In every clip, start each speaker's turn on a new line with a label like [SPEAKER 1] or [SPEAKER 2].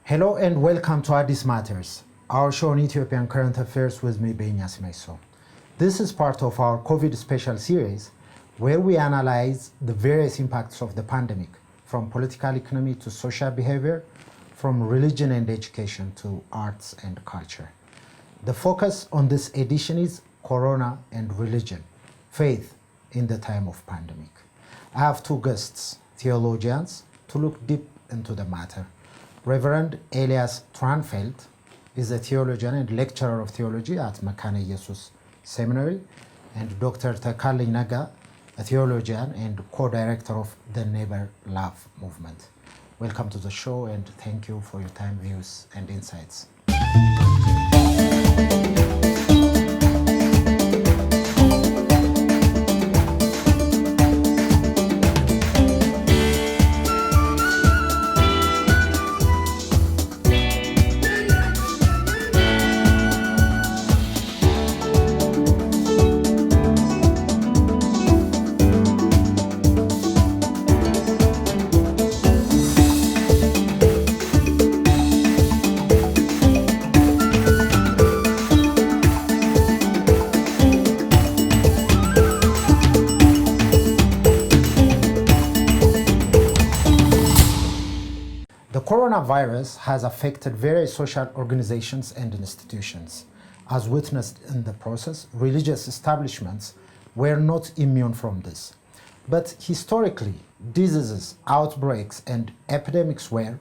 [SPEAKER 1] Hello and welcome to Addis Matters, our show on Ethiopian current affairs with me, Begna Simesso. This is part of our COVID special series where we analyze the various impacts of the pandemic, from political economy to social behavior, from religion and education to arts and culture. The focus on this edition is Corona and religion, faith in the time of pandemic. I have two guests, theologians, to look deep into the matter. Reverend Elias Turanfelt is a theologian and lecturer of theology at Mechane Eyesus Seminary, and Dr. Tekalegn Nega, a theologian and co-director of the Neighbor Love movement. Welcome to the show and thank you for your time, views and insights. The coronavirus has affected various social organizations and institutions. As witnessed in the process, religious establishments were not immune from this. But historically, diseases, outbreaks, and epidemics were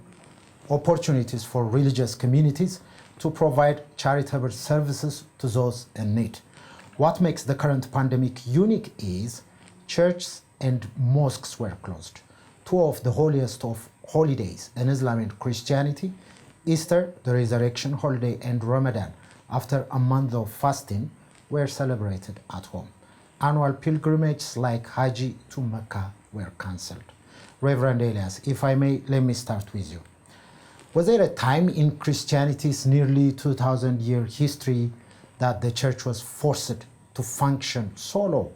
[SPEAKER 1] opportunities for religious communities to provide charitable services to those in need. What makes the current pandemic unique is churches and mosques were closed. Two of the holiest of holidays in Islam and Christianity, Easter, the resurrection holiday, and Ramadan, after a month of fasting, were celebrated at home. Annual pilgrimages like Hajj to Mecca were cancelled. Reverend Elias, if I may, let me start with you. Was there a time in Christianity's nearly 2,000-year history that the church was forced to function solo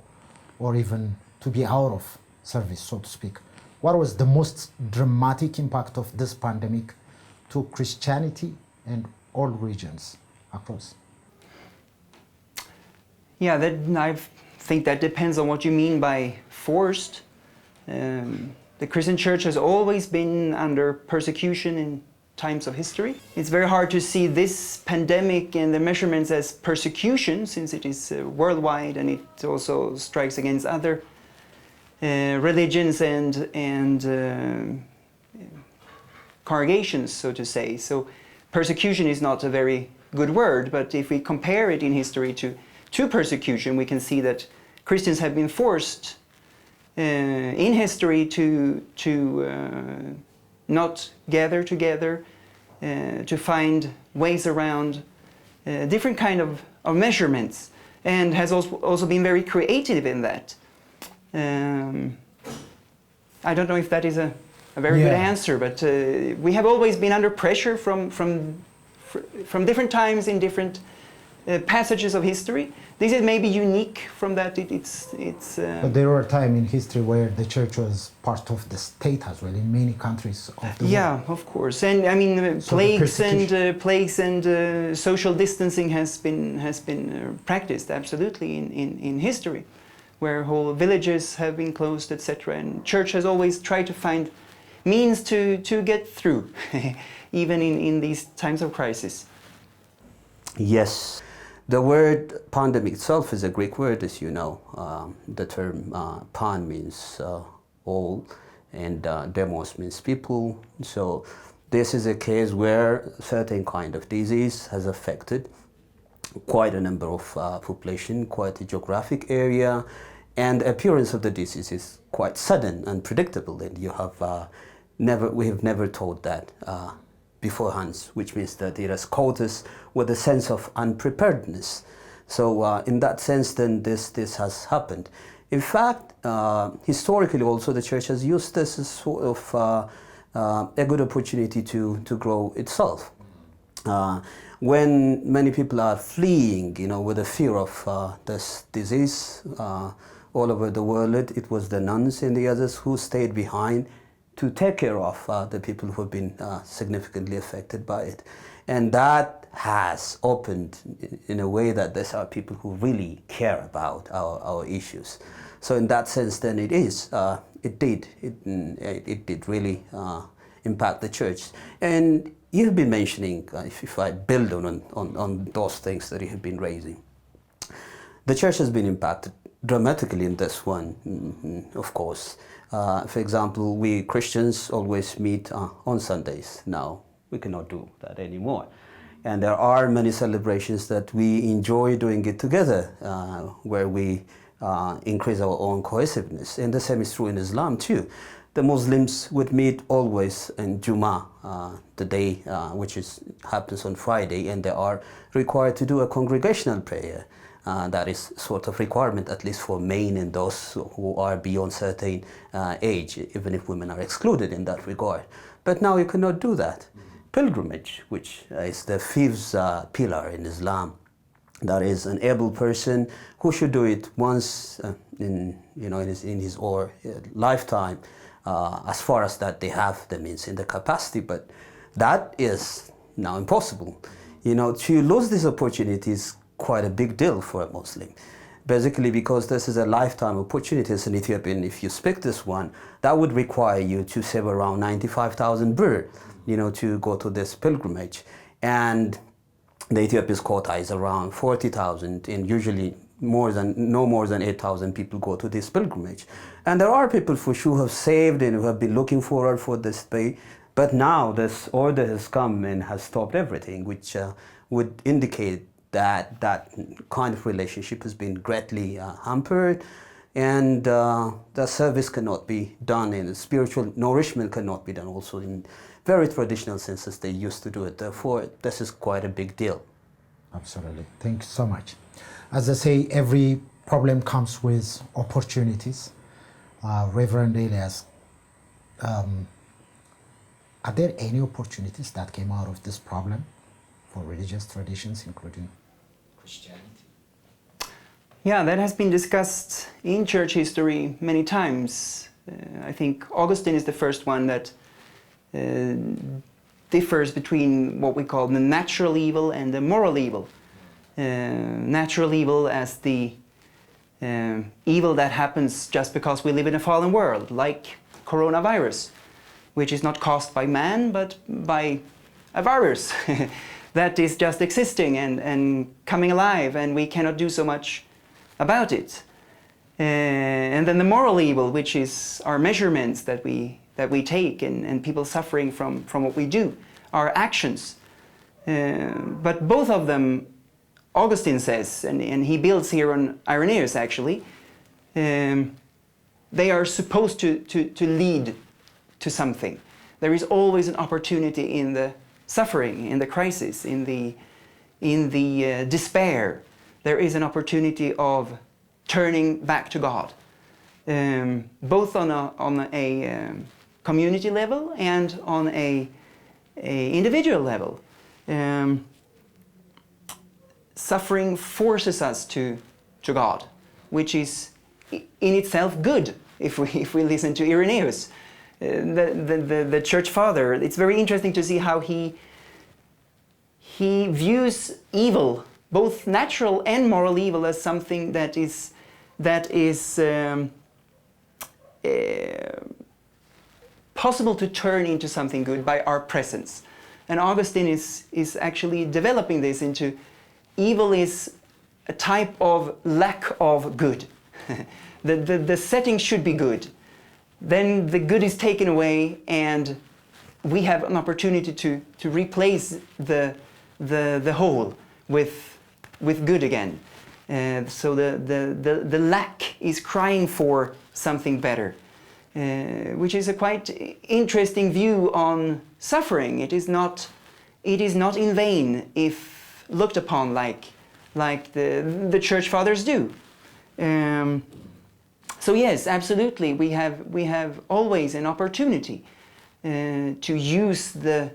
[SPEAKER 1] or even to be out of service, so to speak? What was the most dramatic impact of this pandemic to Christianity and all regions across?
[SPEAKER 2] Yeah, I think that depends on what you mean by forced. The Christian church has always been under persecution in times of history. It's very hard to see this pandemic and the measurements as persecution, since it is worldwide and it also strikes against other religions and congregations, so to say. So persecution is not a very good word, but if we compare it in history to persecution, we can see that Christians have been forced in history to not gather together, to find ways around different kind of measurements, and has also been very creative in that. I don't know if that is a very good answer, but we have always been under pressure from different times in different passages of history. This is maybe unique from that. But
[SPEAKER 1] there were a time in history where the church was part of the state as well in many countries of the world.
[SPEAKER 2] Yeah, of course, and I mean
[SPEAKER 1] So
[SPEAKER 2] plagues and social distancing has been practiced absolutely in history, where whole villages have been closed, etc. And church has always tried to find means to get through, even in these times of crisis.
[SPEAKER 3] Yes. The word pandemic itself is a Greek word, as you know. The term pan means all, and demos means people. So this is a case where certain kind of disease has affected quite a number of population, quite a geographic area, and appearance of the disease is quite sudden and predictable, and you have we have never told that beforehand, which means that it has caught us with a sense of unpreparedness. So in that sense, then this has happened. In fact, historically also the church has used this as sort of a good opportunity to grow itself. When many people are fleeing, with the fear of this disease all over the world, it was the nuns and the others who stayed behind to take care of the people who have been significantly affected by it. And that has opened in a way that these are people who really care about our issues. So in that sense, then it did really impact the church. And you've been mentioning, if I build on those things that you have been raising, the church has been impacted dramatically in this one, of course. For example, we Christians always meet on Sundays. Now we cannot do that anymore. And there are many celebrations that we enjoy doing it together, where we increase our own cohesiveness. And the same is true in Islam too. The Muslims would meet always in Jummah, the day which happens on Friday, and they are required to do a congregational prayer. That is sort of requirement, at least for men and those who are beyond certain age, even if women are excluded in that regard. But now you cannot do that. Pilgrimage, which is the fifth pillar in Islam, that is an able person who should do it once in his or lifetime, as far as that they have the means and the capacity. But that is now impossible. To lose this opportunity is quite a big deal for a Muslim, basically because this is a lifetime opportunity as an Ethiopian. If you speak this one, that would require you to save around 95,000 birr, to go to this pilgrimage. And the Ethiopia's quota is around 40,000, and usually no more than 8,000 people go to this pilgrimage. And there are people for sure who have saved and who have been looking forward for this day, but now this order has come and has stopped everything, which would indicate that kind of relationship has been greatly hampered, and the service cannot be done, and the spiritual nourishment cannot be done also in very traditional sense as they used to do it. Therefore, this is quite a big deal.
[SPEAKER 1] Absolutely. Thank you so much. As I say, every problem comes with opportunities. Reverend Elias, are there any opportunities that came out of this problem for religious traditions, including Christianity?
[SPEAKER 2] Yeah, that has been discussed in church history many times. I think Augustine is the first one that differs between what we call the natural evil and the moral evil. Natural evil as the evil that happens just because we live in a fallen world, like coronavirus, which is not caused by man, but by a virus that is just existing and coming alive, and we cannot do so much about it. And then the moral evil, which is our measurements that we take and people suffering from what we do, our actions. But both of them, Augustine says, and he builds here on Irenaeus actually, they are supposed to lead to something. There is always an opportunity in the suffering, in the crisis, in the despair. There is an opportunity of turning back to God, both on a community level and on a individual level. Suffering forces us to God, which is in itself good. If we listen to Irenaeus, the church father, it's very interesting to see how he views evil, both natural and moral evil, as something that is possible to turn into something good by our presence. And Augustine is actually developing this into evil is a type of lack of good. The setting should be good. Then the good is taken away, and we have an opportunity to replace the whole with good again. So the lack is crying for something better, which is a quite interesting view on suffering. It is not in vain if looked upon like the church fathers do. So yes, absolutely, we have always an opportunity to use the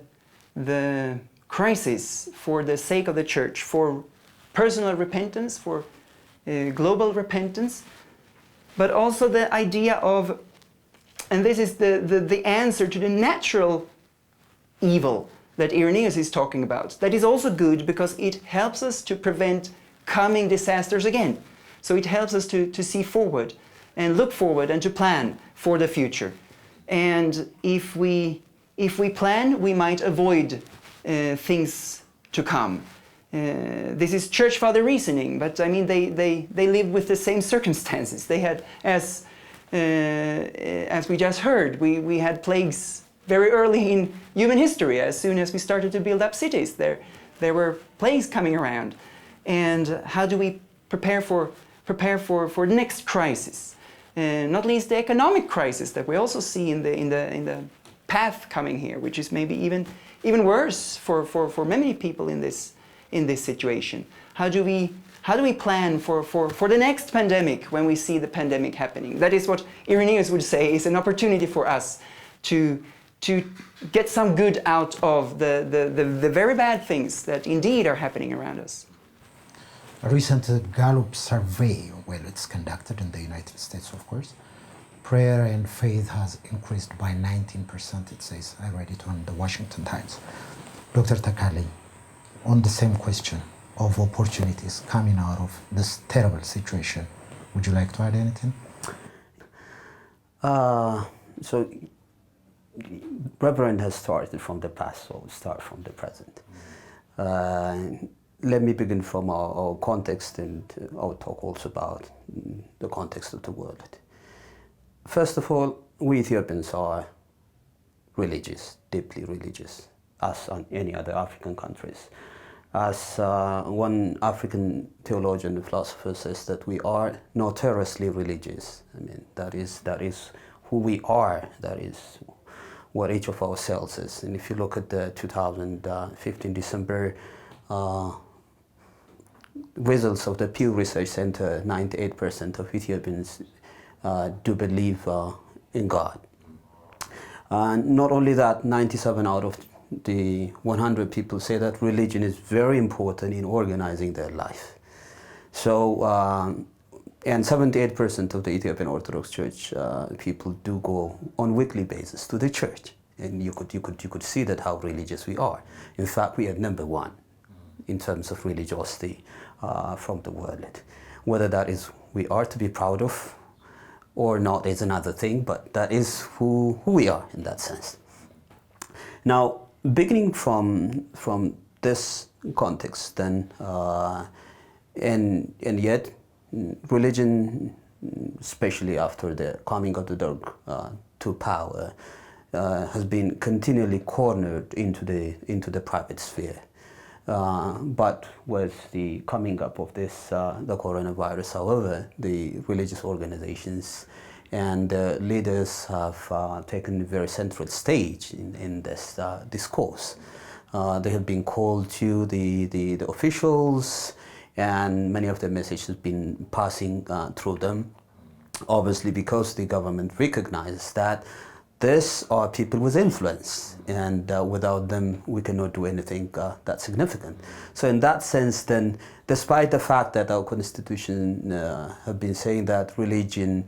[SPEAKER 2] crisis for the sake of the church, for personal repentance, for global repentance, but also the idea of And this is the answer to the natural evil that Irenaeus is talking about. That is also good because it helps us to prevent coming disasters again. So it helps us to see forward and look forward and to plan for the future. And if we plan, we might avoid things to come. This is church father reasoning, but I mean they live with the same circumstances. They had, as we just heard, we had plagues very early in human history. As soon as we started to build up cities, there were plagues coming around. And how do we prepare for the next crisis? Not least the economic crisis that we also see in the path coming here, which is maybe even worse for many people in this situation. How do we plan for the next pandemic when we see the pandemic happening? That is what Irenaeus would say is an opportunity for us to get some good out of the very bad things that indeed are happening around us.
[SPEAKER 1] A recent Gallup survey, well, it's conducted in the United States, of course. Prayer and faith has increased by 19%, it says. I read it on the Washington Times. Dr. Tekalegn, on the same question of opportunities coming out of this terrible situation, would you like to add anything?
[SPEAKER 3] So, Reverend has started from the past, so we'll start from the present. Let me begin from our context, and I'll talk also about the context of the world. First of all, we Ethiopians are religious, deeply religious, as on any other African countries. As one African theologian and philosopher says, that we are notoriously religious. I mean, that is who we are. That is what each of our cells is. And if you look at the 2015 December results of the Pew Research Center, 98% of Ethiopians do believe in God. Not only that, 97 out of the 100 people say that religion is very important in organizing their life. So, and 78% of the Ethiopian Orthodox Church people do go on weekly basis to the church. And you could see that how religious we are. In fact, we are number one in terms of religiosity from the world. Whether that is we are to be proud of or not is another thing, but that is who we are in that sense. Now, beginning from this context, then, and yet, religion, especially after the coming of the Derg to power, has been continually cornered into the private sphere. But with the coming up of this, the coronavirus, however, the religious organizations and leaders have taken a very central stage in this discourse. They have been called to the officials, and many of the messages have been passing through them, obviously because the government recognizes that these are people with influence, and without them we cannot do anything that significant. So in that sense then, despite the fact that our constitution have been saying that religion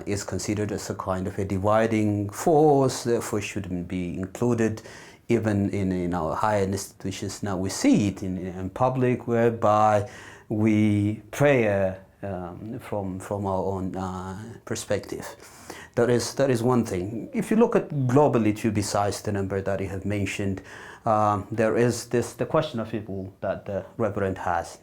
[SPEAKER 3] is considered as a kind of a dividing force, therefore shouldn't be included even in our higher institutions, now we see it in public, whereby we pray from our own perspective. That is one thing. If you look at globally too, besides the number that you have mentioned, there is the question of evil that the Reverend has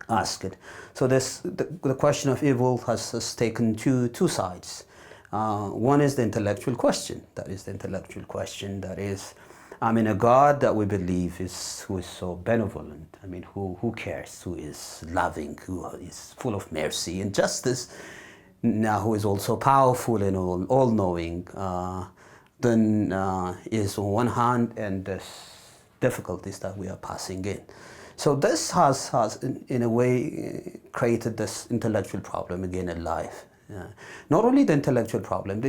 [SPEAKER 3] asked. So the question of evil has taken two sides. One is the intellectual question. That is the intellectual question. That is, I mean, a God that we believe who is so benevolent. I mean, who cares? Who is loving? Who is full of mercy and justice? Now, who is also powerful and all-knowing, then is on one hand, and there's difficulties that we are passing in. So this has in a way created this intellectual problem again in life. Not only the intellectual problem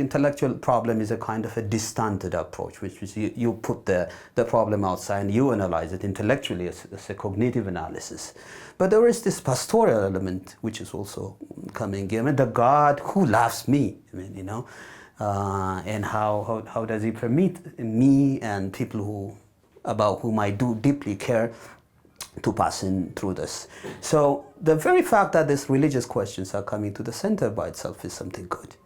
[SPEAKER 3] is a kind of a distant approach, which is you put the problem outside and you analyze it intellectually as a cognitive analysis. But there is this pastoral element which is also coming in. I mean, the God who loves me, I mean, and how does it permit me and people about whom I do deeply care to pass in through this. So the very fact that these religious questions are coming to the center by itself is something good.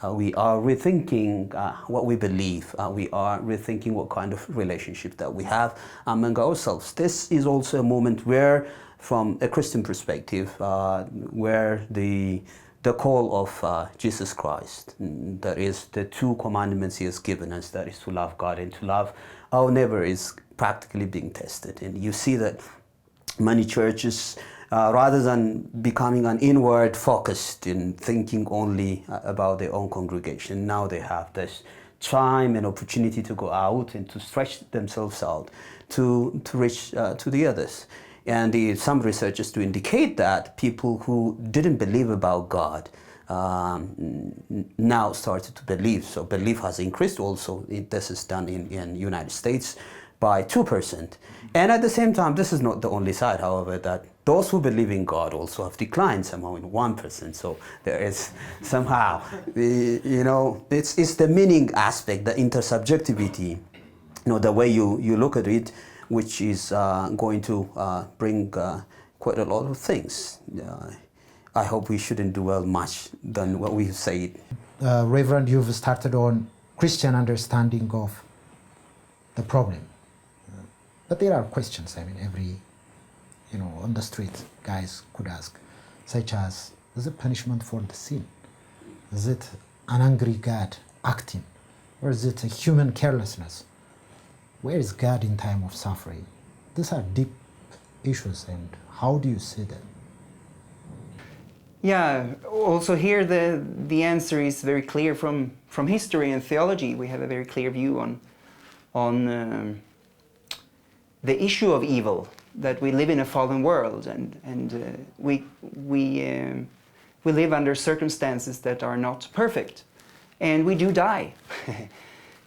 [SPEAKER 3] We are rethinking what we believe. We are rethinking what kind of relationship that we have among ourselves. This is also a moment where, from a Christian perspective, where the call of Jesus Christ, that is the two commandments he has given us, that is to love God and to love our neighbor, is practically being tested. And you see that many churches, rather than becoming an inward focused in thinking only about their own congregation, now they have this time and opportunity to go out and to stretch themselves out to reach to the others. And some researchers to indicate that people who didn't believe about God now started to believe. So belief has increased also. This is done in United States by 2%. And at the same time, this is not the only side, however, that those who believe in God also have declined somehow in 1%. So there is somehow, it's the meaning aspect, the intersubjectivity, the way you look at it, which is going to bring quite a lot of things. I hope we shouldn't dwell much than what we've said.
[SPEAKER 1] Reverend, you've started on Christian understanding of the problem. But there are questions, every, on the street, guys could ask, such as, is it punishment for the sin? Is it an angry God acting? Or is it a human carelessness? Where is God in time of suffering? These are deep issues, and how do you see them?
[SPEAKER 2] Yeah, also here the answer is very clear from history and theology. We have a very clear view on the issue of evil, that we live in a fallen world, and we live under circumstances that are not perfect, and we do die.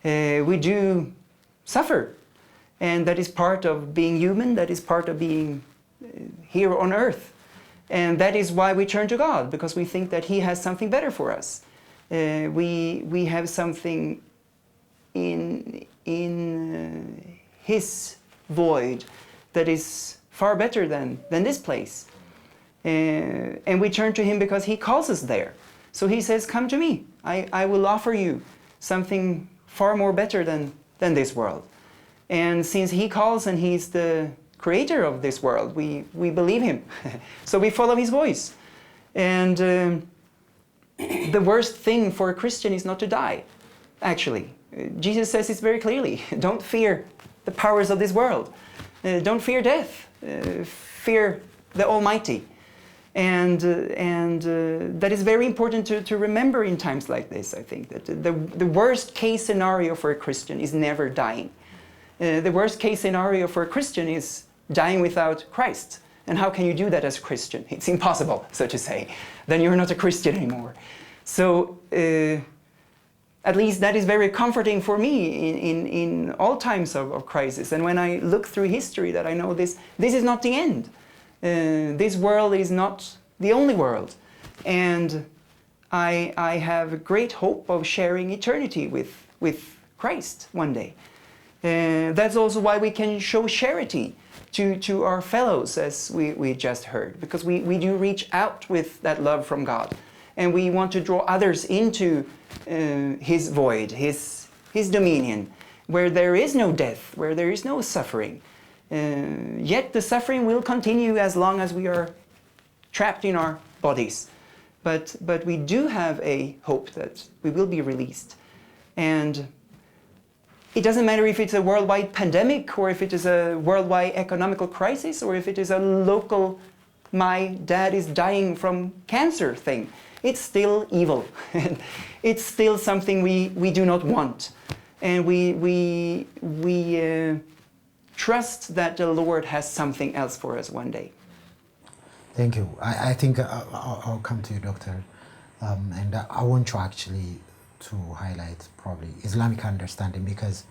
[SPEAKER 2] We do suffer, and that is part of being human, that is part of being here on earth, and that is why we turn to God, because we think that he has something better for us. We have something in his void that is far better than this place, and we turn to him because he calls us there. So he says, come to me, I will offer you something far more better than this world. And since he calls and he's the creator of this world, we believe him. So we follow his voice. And the worst thing for a Christian is not to die, actually. Jesus says it very clearly. Don't fear the powers of this world. Don't fear death. Fear the Almighty. And that is very important to remember in times like this, I think, that the worst case scenario for a Christian is never dying. The worst case scenario for a Christian is dying without Christ. And how can you do that as a Christian? It's impossible, so to say. Then you're not a Christian anymore. So at least that is very comforting for me in all times of crisis. And when I look through history, that I know this is not the end. This world is not the only world. And I have great hope of sharing eternity with Christ one day. That's also why we can show charity to our fellows, as we just heard, because we do reach out with that love from God. And we want to draw others into his void, his dominion, where there is no death, where there is no suffering. Yet the suffering will continue as long as we are trapped in our bodies. But we do have a hope that we will be released. And it doesn't matter if it's a worldwide pandemic, or if it is a worldwide economical crisis, or if it is a local, my dad is dying from cancer thing. It's still evil. It's still something we do not want. And we trust that the Lord has something else for us one day.
[SPEAKER 1] Thank you. I think I'll come to you, Doctor. And I want you actually to highlight probably Islamic understanding, because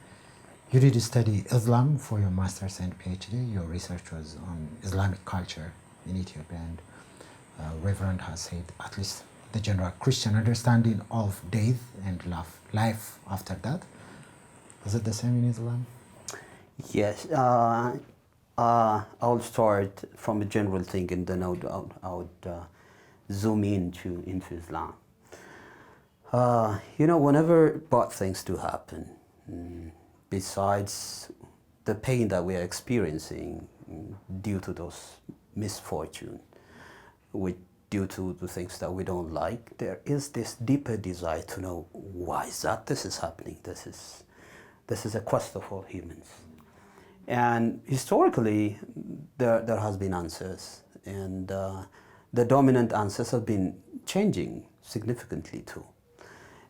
[SPEAKER 1] you did study Islam for your master's and PhD. Your research was on Islamic culture in Ethiopia, and Reverend has said at least the general Christian understanding of death and life after that. Is it the same in Islam?
[SPEAKER 3] Yes. I'll start from a general thing and then I would zoom into Islam. Whenever bad things do happen, besides the pain that we are experiencing due to those misfortune, due to the things that we don't like, there is this deeper desire to know why is that this is happening. This is a quest of all humans. And historically, there has been answers, and the dominant answers have been changing significantly too.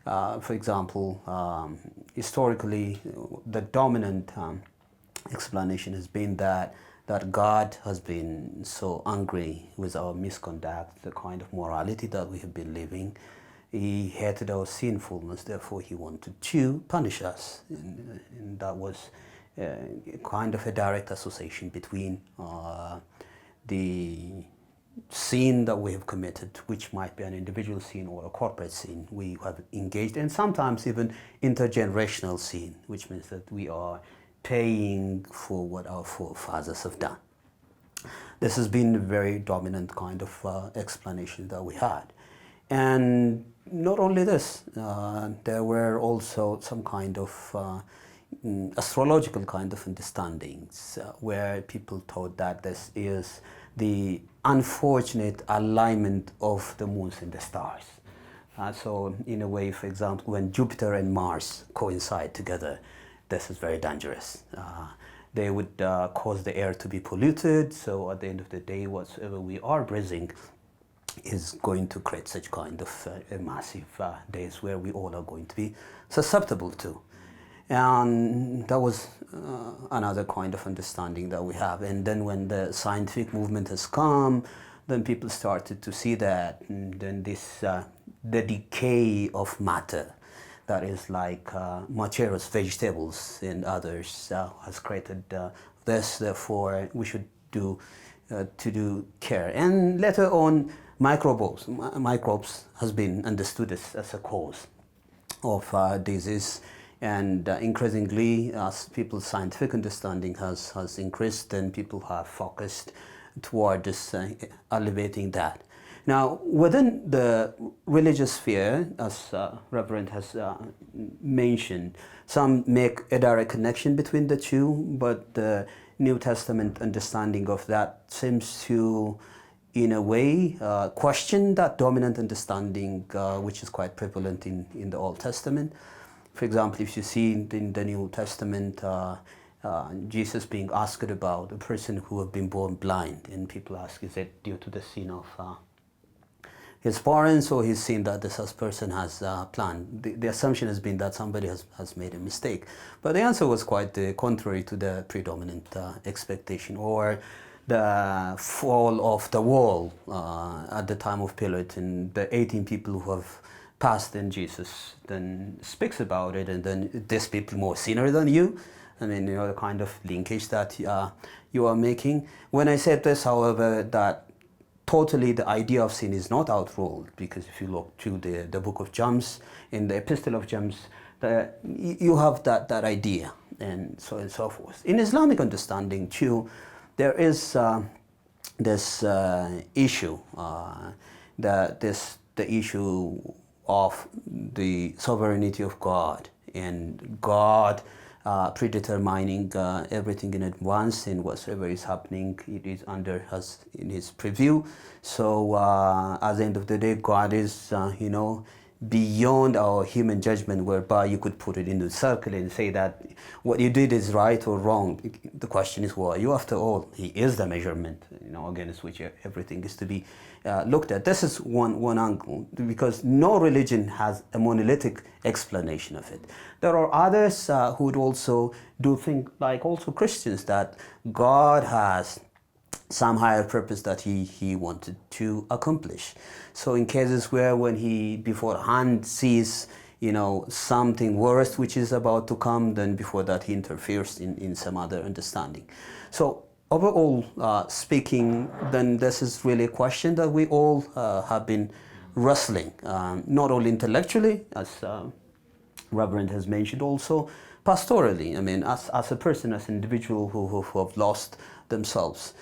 [SPEAKER 3] For example, historically, the dominant explanation has been that God has been so angry with our misconduct, the kind of morality that we have been living. He hated our sinfulness, therefore he wanted to punish us. And that was kind of a direct association between the sin that we have committed, which might be an individual sin or a corporate sin we have engaged, and sometimes even intergenerational sin, which means that we are paying for what our forefathers have done. This has been a very dominant kind of explanation that we had. And not only this, there were also some kind of astrological kind of understandings where people thought that this is the unfortunate alignment of the moons and the stars. So in a way, for example, when Jupiter and Mars coincide together, this is very dangerous. They would cause the air to be polluted, so at the end of the day, whatever we are breathing is going to create such kind of massive days where we all are going to be susceptible to. And that was another kind of understanding that we have. And then when the scientific movement has come, then people started to see that, and then the decay of matter, that is like Machero's vegetables and others, has created this. Therefore, we should do care. And later on, microbes has been understood as a cause of disease. And increasingly, as people's scientific understanding has increased, then people have focused toward this elevating that. Now, within the religious sphere, as Reverend has mentioned, some make a direct connection between the two, but the New Testament understanding of that seems to, in a way, question that dominant understanding, which is quite prevalent in the Old Testament. For example, if you see in the New Testament, Jesus being asked about a person who have been born blind, and people ask, is it due to the sin of his parents, or he's seen that this person has planned? The assumption has been that somebody has made a mistake. But the answer was quite contrary to the predominant expectation. Or the fall of the wall at the time of Pilate, and the 18 people who have passed, and Jesus then speaks about it, and then these people more sinner than you. I mean, the kind of linkage that you are making. When I said this, however, that totally the idea of sin is not outruled, because if you look through the book of James, in the epistle of James, you have that idea, and so forth. In Islamic understanding too, there is this issue, the issue of the sovereignty of God, and God predetermining everything in advance, and whatsoever is happening, it is in his preview. So at the end of the day, God is beyond our human judgment, whereby you could put it into a circle and say that what you did is right or wrong. The question is, who are you? After all, he is the measurement, against which everything is to be looked at. This is one angle, because no religion has a monolithic explanation of it. There are others who would also do things like also Christians, that God has some higher purpose that he wanted to accomplish. So in cases where when he beforehand sees something worse which is about to come, then before that he interferes in some other understanding. So overall speaking, then this is really a question that we all have been wrestling, not only intellectually, as Reverend has mentioned also, pastorally. I mean, as a person, as an individual who have lost themselves.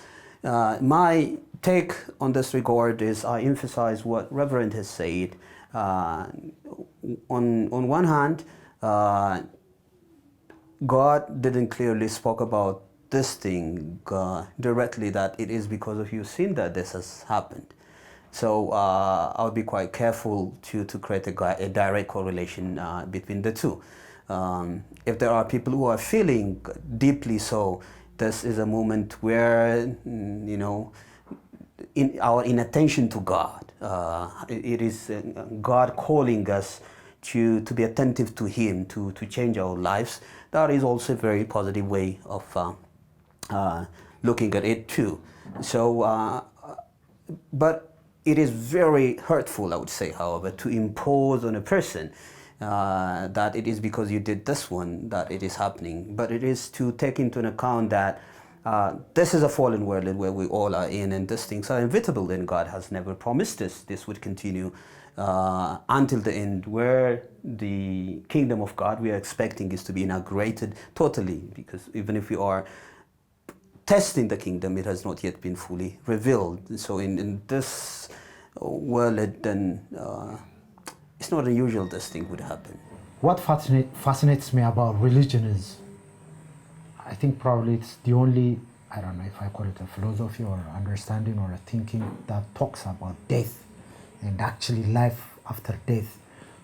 [SPEAKER 3] My take on this regard is I emphasize what Reverend has said. On one hand, God didn't clearly spoke about this thing directly, that it is because of your sin that this has happened. So I'll be quite careful to create a direct correlation between the two. If there are people who are feeling deeply so, this is a moment where, you know, in our inattention to God, it is God calling us to be attentive to Him, to change our lives. That is also a very positive way of looking at it too. So, but it is very hurtful, I would say, however, to impose on a person that it is because you did this one that it is happening. But it is to take into account that this is a fallen world where we all are in, and these things are inevitable, and God has never promised us this would continue until the end, where the kingdom of God we are expecting is to be inaugurated totally, because even if we are testing the kingdom, it has not yet been fully revealed. So in this world, then it's not unusual this thing would happen.
[SPEAKER 1] What fascinates me about religion is, I think probably it's the only, I don't know if I call it a philosophy or understanding or a thinking that talks about death and actually life after death.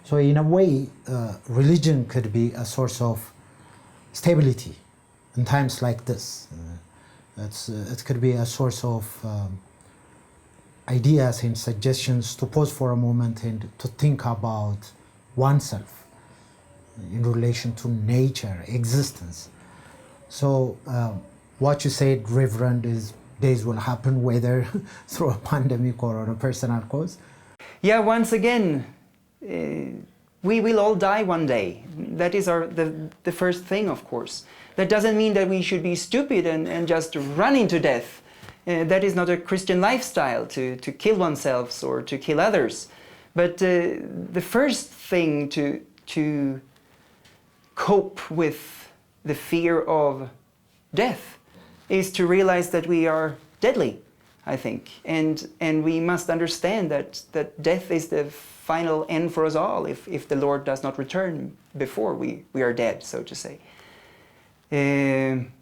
[SPEAKER 1] So in a way, religion could be a source of stability in times like this. It could be a source of ideas and suggestions to pause for a moment and to think about oneself in relation to nature, existence. So what you said, Reverend, is days will happen, whether through a pandemic or on a personal cause.
[SPEAKER 2] Yeah, once again, we will all die one day. That is the first thing, of course. That doesn't mean that we should be stupid and just run into death. That is not a Christian lifestyle, to kill oneself or to kill others. But the first thing to cope with the fear of death is to realize that we are deadly, I think. And we must understand that death is the final end for us all if the Lord does not return before we are dead, so to say. And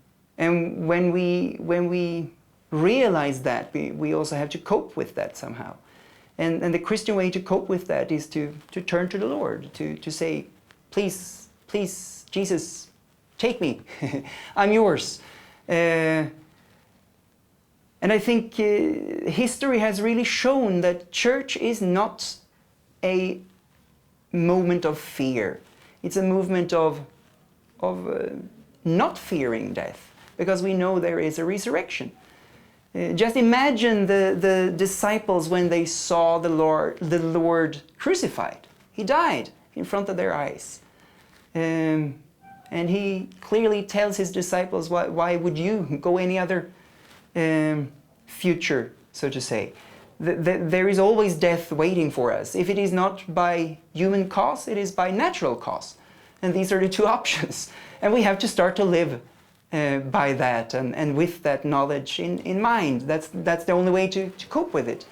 [SPEAKER 2] when we realize that, we also have to cope with that somehow. And the Christian way to cope with that is to turn to the Lord, to say, please, Jesus, take me. I'm yours. And I think history has really shown that church is not a movement of fear. It's a movement of not fearing death, because we know there is a resurrection. Just imagine the disciples when they saw the Lord crucified. He died in front of their eyes. And he clearly tells his disciples, why would you go any other future, so to say? There is always death waiting for us. If it is not by human cause, it is by natural cause. And these are the two options. And we have to start to live by that and with that knowledge in mind. That's the only way to cope with it.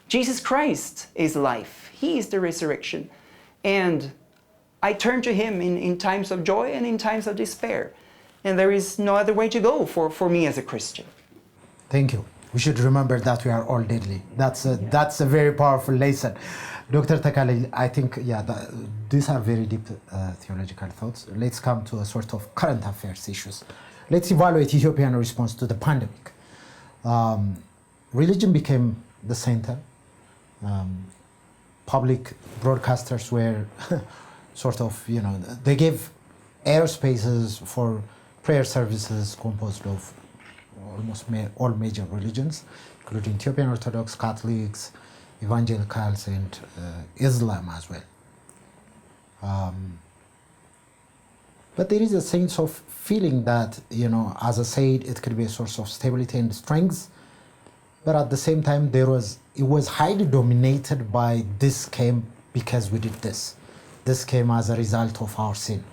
[SPEAKER 2] Jesus Christ is life. He is the resurrection. And I turn to Him in times of joy and in times of despair. And there is no other way to go for me as a Christian.
[SPEAKER 1] Thank you. We should remember that we are all deadly. That's a very powerful lesson. Dr. Tekalegn, I think, these are very deep theological thoughts. Let's come to a sort of current affairs issues. Let's evaluate Ethiopian response to the pandemic. Religion became the center. Public broadcasters were sort of, they gave airspaces for prayer services composed of almost all major religions, including Ethiopian Orthodox, Catholics, Evangelicals, and Islam as well. But there is a sense of feeling that, as I said, it could be a source of stability and strength. But at the same time, it was highly dominated by this came because we did this. this came as a result of our sin.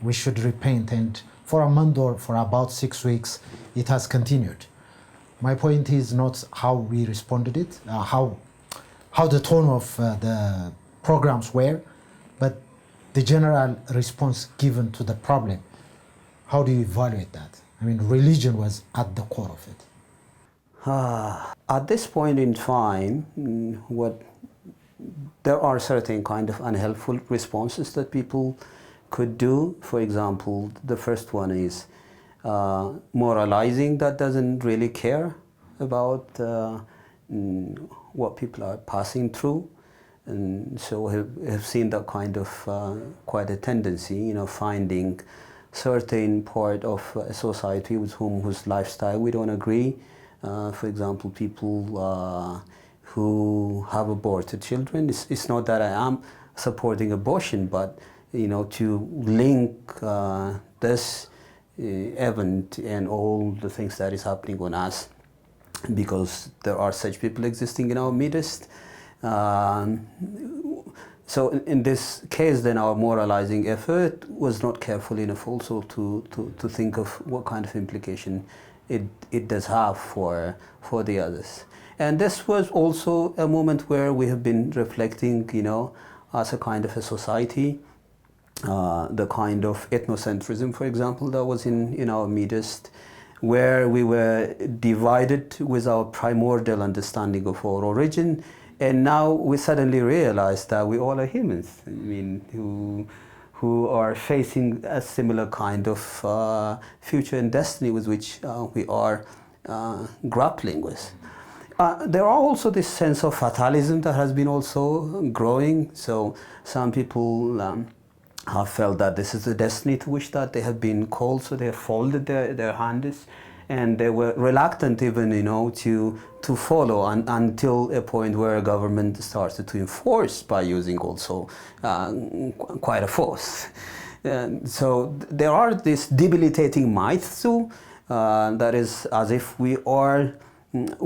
[SPEAKER 1] We should repent, and for a month or for about 6 weeks, it has continued. My point is not how we responded it, how the tone of the programs were, but the general response given to the problem. How do you evaluate that? I mean, religion was at the core of it.
[SPEAKER 3] At this point in time, there are certain kind of unhelpful responses that people could do. For example, the first one is moralizing that doesn't really care about what people are passing through. And so we have seen that kind of quite a tendency, finding certain part of a society with whose lifestyle we don't agree. For example, people who have aborted children. It's not that I am supporting abortion, but to link this event and all the things that is happening on us, because there are such people existing in our midst. So in this case, then our moralizing effort was not careful enough also to think of what kind of implication it does have for the others. And this was also a moment where we have been reflecting, as a kind of a society, the kind of ethnocentrism, for example, that was in our midst, where we were divided with our primordial understanding of our origin. And now we suddenly realize that we all are humans, who are facing a similar kind of future and destiny with which we are grappling with. There are also this sense of fatalism that has been also growing. So some people have felt that this is the destiny to which that they have been called, so they have folded their hands, and they were reluctant even, to follow until a point where a government started to enforce by using also quite a force. So there are these debilitating myths too, that is as if we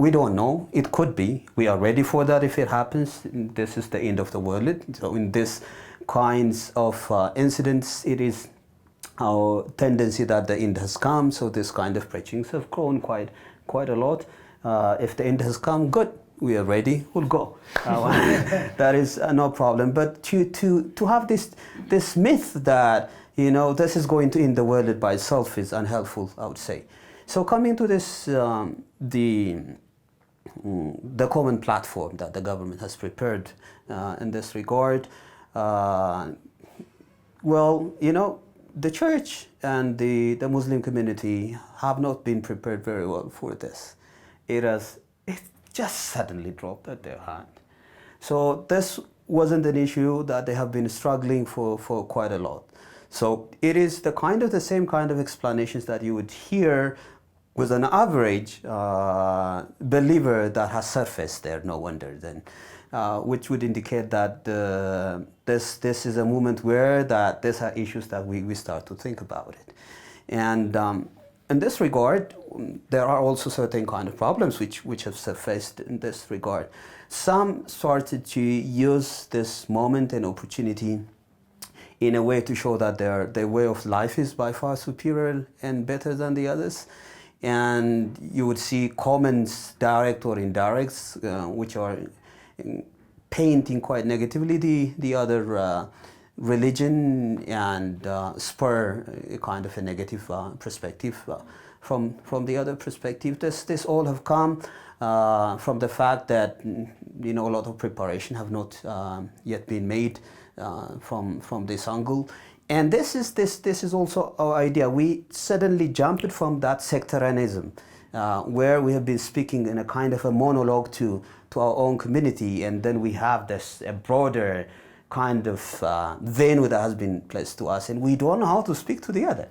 [SPEAKER 3] don't know. It could be. We are ready for that if it happens. This is the end of the world. So in this kinds of incidents, it is our tendency that the end has come. So this kind of preachings have grown quite a lot. If the end has come, good. We are ready. We'll go. That is no problem. But to have this myth that this is going to end the world by itself is unhelpful, I would say. So coming to this, the common platform that the government has prepared in this regard, the church and the Muslim community have not been prepared very well for this. It just suddenly dropped at their hand. So this wasn't an issue that they have been struggling for quite a lot. So it is the same kind of explanations that you would hear with an average believer that has surfaced there, no wonder then, which would indicate that this is a moment where that these are issues that we start to think about it. And in this regard, there are also certain kind of problems which have surfaced in this regard. Some started to use this moment and opportunity in a way to show that their way of life is by far superior and better than the others. And you would see comments, direct or indirect, which are painting quite negatively the other religion and spur a kind of a negative perspective from the other perspective. This all have come from the fact that a lot of preparation have not yet been made from this angle. And this is also our idea. We suddenly jumped from that sectarianism, where we have been speaking in a kind of a monologue to our own community, and then we have a broader kind of venue that has been placed to us, and we don't know how to speak to the other.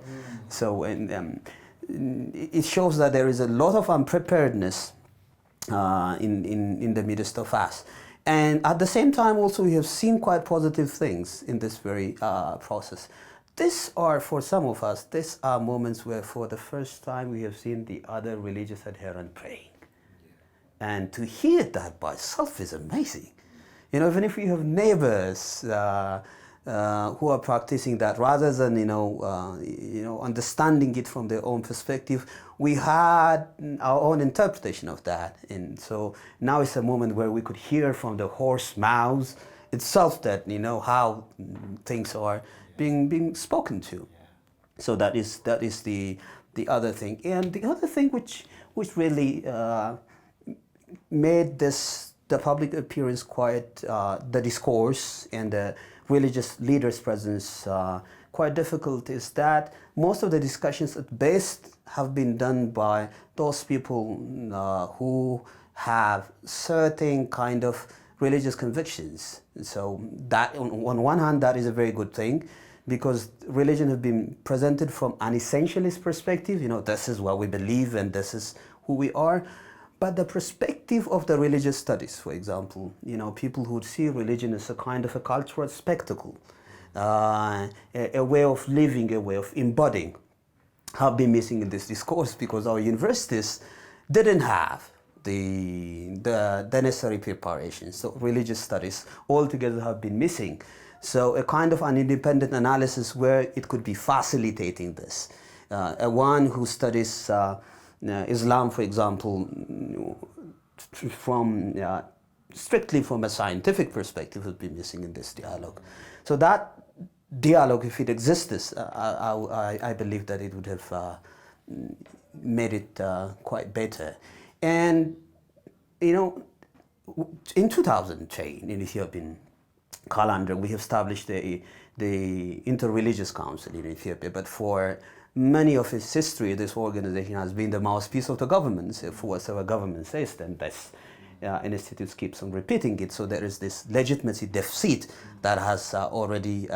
[SPEAKER 3] So it shows that there is a lot of unpreparedness in the midst of us. And at the same time, also, we have seen quite positive things in this very process. For some of us, these are moments where for the first time we have seen the other religious adherent praying. And to hear that by itself is amazing. Even if you have neighbors who are practicing that, rather than understanding it from their own perspective, we had our own interpretation of that. And so now it's a moment where we could hear from the horse mouths itself that how things are being spoken to. So that is the other thing. And the other thing which really made the public appearance quite, the discourse and the religious leaders' presence quite difficult, is that most of the discussions at best have been done by those people who have certain kind of religious convictions. So that, on one hand, that is a very good thing, because religion has been presented from an essentialist perspective. This is what we believe and this is who we are. But the perspective of the religious studies, for example, people who see religion as a kind of a cultural spectacle, a way of living, a way of embodying, have been missing in this discourse, because our universities didn't have the necessary preparation. So religious studies altogether have been missing. So a kind of an independent analysis where it could be facilitating this. One who studies Islam, for example, from strictly from a scientific perspective, has been missing in this dialogue. So that dialogue, if it exists, I believe that it would have made it quite better. And in 2000, in Ethiopian calendar, we have established the Interreligious Council in Ethiopia, but for many of its history, this organization has been the mouthpiece of the government. So if whatever government says, then this institute keeps on repeating it. So there is this legitimacy deficit that has already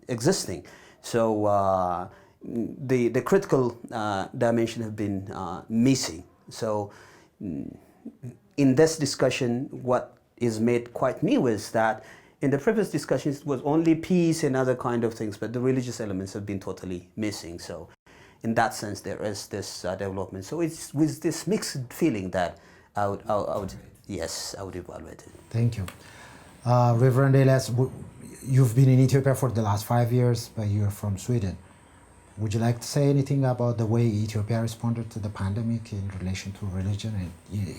[SPEAKER 3] existing. So the critical dimension have been missing. So in this discussion, what is made quite new is that in the previous discussions, it was only peace and other kind of things, but the religious elements have been totally missing. So in that sense, there is this development. So it's with this mixed feeling that I would evaluate it.
[SPEAKER 1] Thank you. Reverend Elias, you've been in Ethiopia for the last 5 years, but you're from Sweden. Would you like to say anything about the way Ethiopia responded to the pandemic in relation to religion? And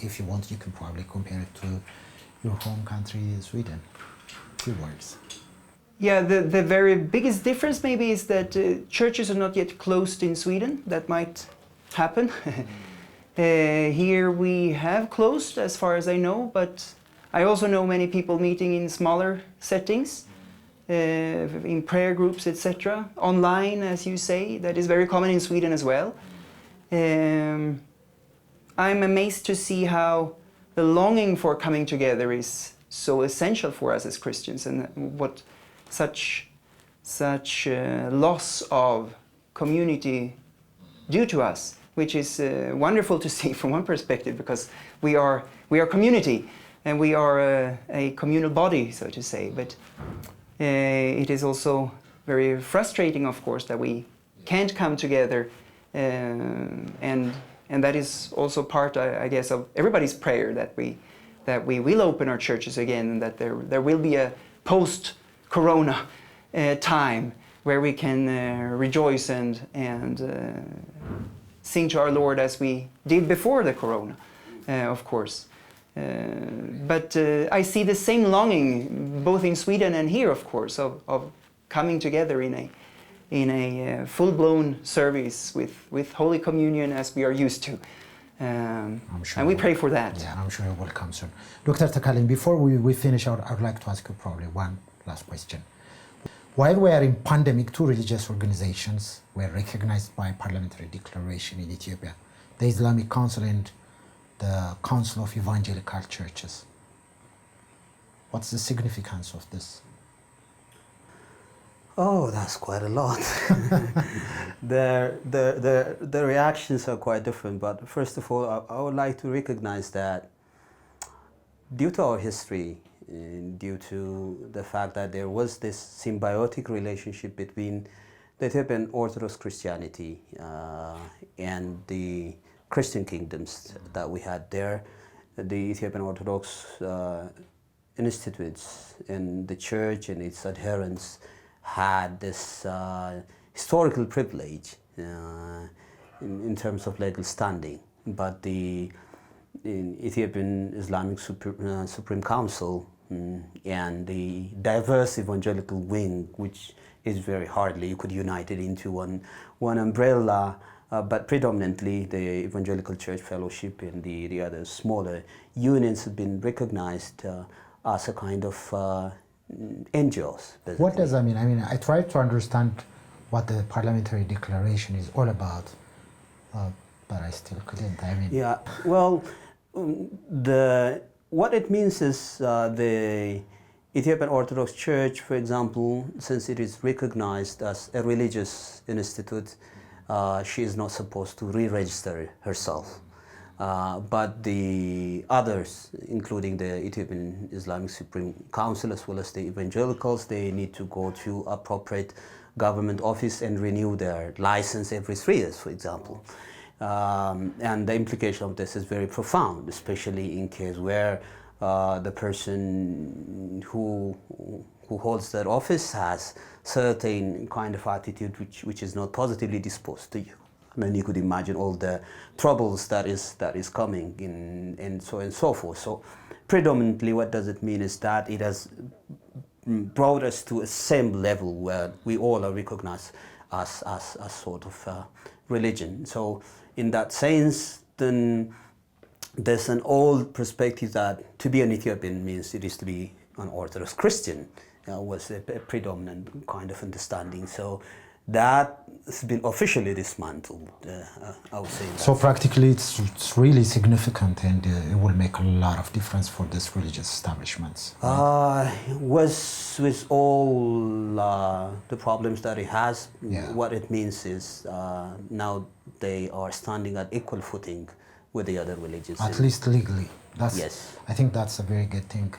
[SPEAKER 1] if you want, you can probably compare it to your home country, Sweden. 2 words.
[SPEAKER 2] Yeah, the very biggest difference maybe is that churches are not yet closed in Sweden. That might happen. Here we have closed, as far as I know, but I also know many people meeting in smaller settings, in prayer groups, etc. Online, as you say, that is very common in Sweden as well. I'm amazed to see how the longing for coming together is so essential for us as Christians, and what such loss of community do to us, which is wonderful to see from one perspective, because we are community and we are a communal body, so to say. But it is also very frustrating, of course, that we can't come together, and that is also part, I guess, of everybody's prayer, that we will open our churches again, and that there will be a post-corona time where we can rejoice and sing to our Lord as we did before the corona, of course. But I see the same longing both in Sweden and here, of course, of coming together in a full-blown service with Holy Communion as we are used to. And we pray for that.
[SPEAKER 1] Yeah, I'm sure it will come soon. Dr. Tekalegn, before we finish out, I'd like to ask you probably one last question. While we are in pandemic, 2 religious organizations were recognized by parliamentary declaration in Ethiopia, the Islamic Council and the Council of Evangelical Churches. What's the significance of this?
[SPEAKER 3] Oh, that's quite a lot. The reactions are quite different, but first of all, I would like to recognize that due to our history, due to the fact that there was this symbiotic relationship between the Ethiopian Orthodox Christianity and the Christian kingdoms that we had there, the Ethiopian Orthodox institutes and the church and its adherents had this historical privilege in terms of legal standing, but the Ethiopian Islamic Supreme Council and the diverse evangelical wing, which is very hardly you could unite it into one umbrella, but predominantly the Evangelical Church Fellowship and the other smaller unions have been recognized as a kind of NGOs. Basically.
[SPEAKER 1] What does that mean? I mean, I tried to understand what the parliamentary declaration is all about, but I still couldn't. I mean,
[SPEAKER 3] yeah, well, what it means is the Ethiopian Orthodox Church, for example, since it is recognized as a religious institute, she is not supposed to re-register herself. But the others, including the Ethiopian Islamic Supreme Council as well as the evangelicals, they need to go to appropriate government office and renew their license every 3 years, for example. And the implication of this is very profound, especially in case where the person who holds that office has certain kind of attitude which is not positively disposed to you. I mean, you could imagine all the troubles that is coming in, and so forth. So predominantly what does it mean is that it has brought us to a same level where we all are recognized as sort of religion. So in that sense, then there's an old perspective that to be an Ethiopian means it is to be an Orthodox Christian, was a predominant kind of understanding. So that has been officially dismantled, I would say.
[SPEAKER 1] So practically it's really significant, and it will make a lot of difference for these religious establishments.
[SPEAKER 3] With all the problems that it has, what it means is now they are standing at equal footing with the other religions.
[SPEAKER 1] At least legally.
[SPEAKER 3] Yes.
[SPEAKER 1] I think that's a very good thing.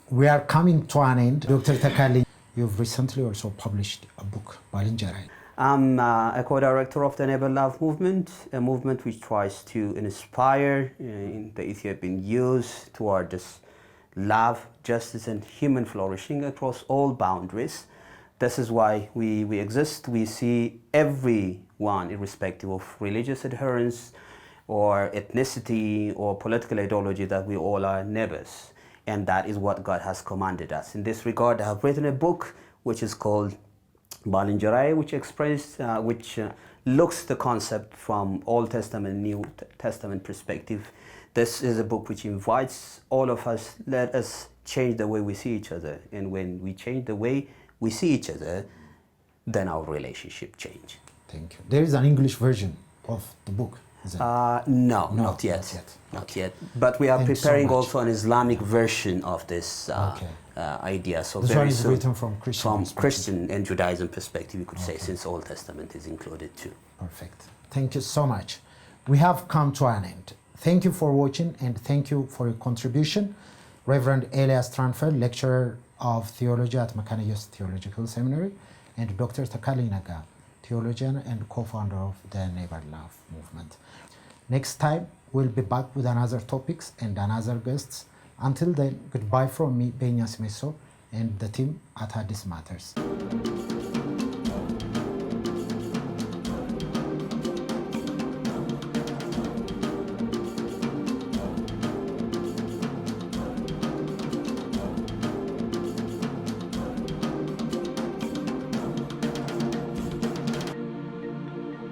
[SPEAKER 1] We are coming to an end. Dr. Tekalegn, you've recently also published a book, Balinjarai.
[SPEAKER 3] I'm a co-director of the Never Love movement, a movement which tries to inspire the Ethiopian youth toward this love, justice, and human flourishing across all boundaries. This is why we exist. We see everyone, irrespective of religious adherence or ethnicity or political ideology, that we all are neighbors. And that is what God has commanded us. In this regard, I have written a book which is called Balinjarai, which looks the concept from Old Testament, New Testament perspective. This is a book which invites all of us, let us change the way we see each other. And when we change the way we see each other, then our relationship change.
[SPEAKER 1] Thank you. There is an English version of the book.
[SPEAKER 3] No, not yet. Not yet. But we are preparing also an Islamic version of this idea. So
[SPEAKER 1] this
[SPEAKER 3] very
[SPEAKER 1] one is
[SPEAKER 3] soon,
[SPEAKER 1] written from
[SPEAKER 3] Christian and Judaism perspective, you could say, since Old Testament is included too.
[SPEAKER 1] Perfect. Thank you so much. We have come to an end. Thank you for watching, and thank you for your contribution. Reverend Elias Turanfelt, lecturer of theology at Mechane Theological Seminary, and Dr. Tekalegn Nega, theologian and co-founder of the Never Love movement. Next time, we'll be back with another topics and another guests. Until then, goodbye from me, Begna Simesso, and the team at Addis Matters.